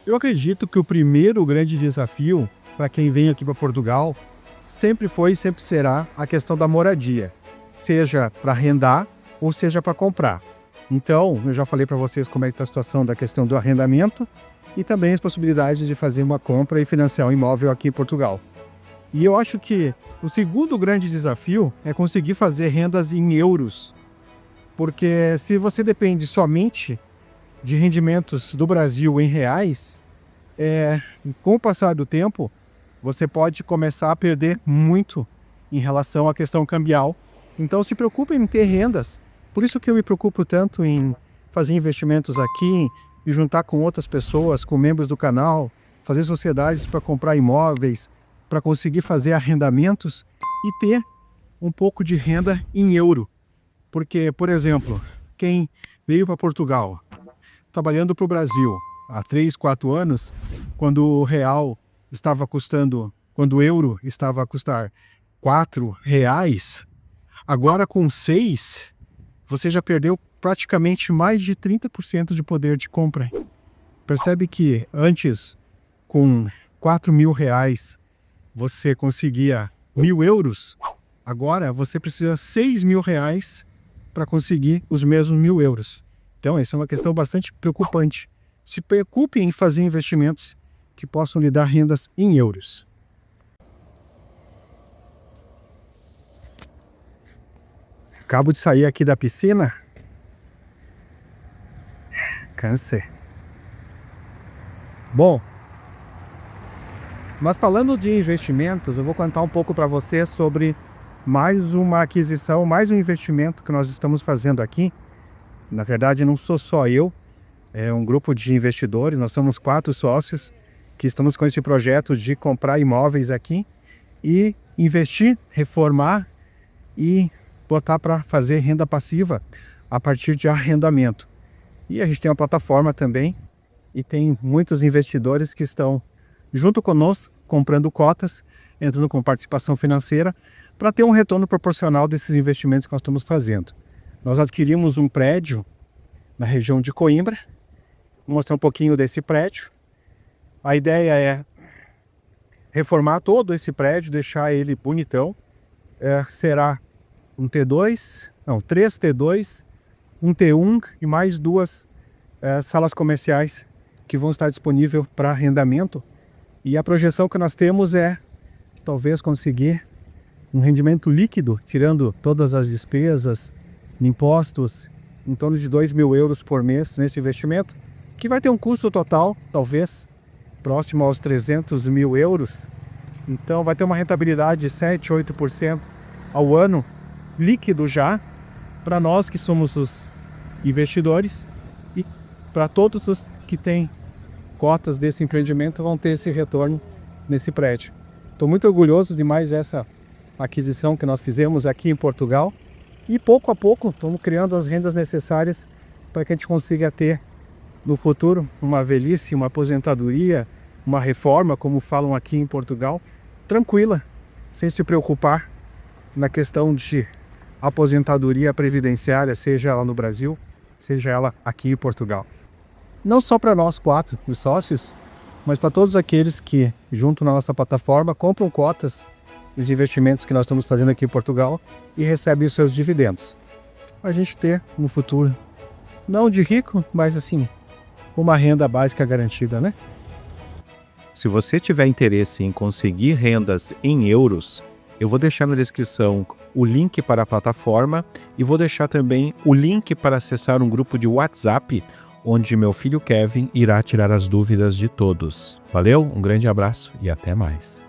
Eu acredito que o primeiro grande desafio para quem vem aqui para Portugal sempre foi e sempre será a questão da moradia, seja para arrendar ou seja para comprar. Então, eu já falei para vocês como é que está a situação da questão do arrendamento e também as possibilidades de fazer uma compra e financiar um imóvel aqui em Portugal. E eu acho que o segundo grande desafio é conseguir fazer rendas em euros, porque se você depende somente de rendimentos do Brasil em reais, com o passar do tempo, você pode começar a perder muito em relação à questão cambial. Então se preocupe em ter rendas. Por isso que eu me preocupo tanto em fazer investimentos aqui, e juntar com outras pessoas, com membros do canal, fazer sociedades para comprar imóveis, para conseguir fazer arrendamentos e ter um pouco de renda em euro. Porque, por exemplo, quem veio para Portugal trabalhando para o Brasil há 3, 4 anos, quando o real estava custando, quando o euro estava a custar R$ 4, agora com 6, você já perdeu praticamente mais de 30% de poder de compra. Percebe que antes, com R$ 4.000, você conseguia 1.000 euros, agora você precisa R$ 6.000 para conseguir os mesmos 1.000 euros. Então, essa é uma questão bastante preocupante. Se preocupe em fazer investimentos que possam lhe dar rendas em euros. Acabo de sair aqui da piscina. Cansei. Bom, mas falando de investimentos, eu vou contar um pouco para você sobre mais uma aquisição, mais um investimento que nós estamos fazendo aqui. Na verdade, não sou só eu, é um grupo de investidores, nós somos 4 sócios que estamos com esse projeto de comprar imóveis aqui e investir, reformar e botar para fazer renda passiva a partir de arrendamento. E a gente tem uma plataforma também e tem muitos investidores que estão junto conosco, comprando cotas, entrando com participação financeira, para ter um retorno proporcional desses investimentos que nós estamos fazendo. Nós adquirimos um prédio na região de Coimbra, vou mostrar um pouquinho desse prédio. A ideia é reformar todo esse prédio, deixar ele bonitão. Será um T2, não, 3 T2, um T1 e mais 2 salas comerciais que vão estar disponíveis para arrendamento. E a projeção que nós temos é talvez conseguir um rendimento líquido, tirando todas as despesas, impostos, em torno de 2.000 euros por mês nesse investimento, que vai ter um custo total, talvez, próximo aos 300.000 euros. Então vai ter uma rentabilidade de 7, 8% ao ano, líquido já, para nós que somos os investidores e para todos os que têm cotas desse empreendimento vão ter esse retorno nesse prédio. Estou muito orgulhoso de mais essa aquisição que nós fizemos aqui em Portugal e pouco a pouco estamos criando as rendas necessárias para que a gente consiga ter no futuro uma velhice, uma aposentadoria, uma reforma, como falam aqui em Portugal, tranquila, sem se preocupar na questão de aposentadoria previdenciária, seja ela no Brasil, seja ela aqui em Portugal. Não só para nós 4, os sócios, mas para todos aqueles que, junto na nossa plataforma, compram cotas dos investimentos que nós estamos fazendo aqui em Portugal e recebem os seus dividendos. A gente ter um futuro, não de rico, mas assim, uma renda básica garantida, né? Se você tiver interesse em conseguir rendas em euros, eu vou deixar na descrição o link para a plataforma e vou deixar também o link para acessar um grupo de WhatsApp onde meu filho Kevin irá tirar as dúvidas de todos. Valeu, um grande abraço e até mais.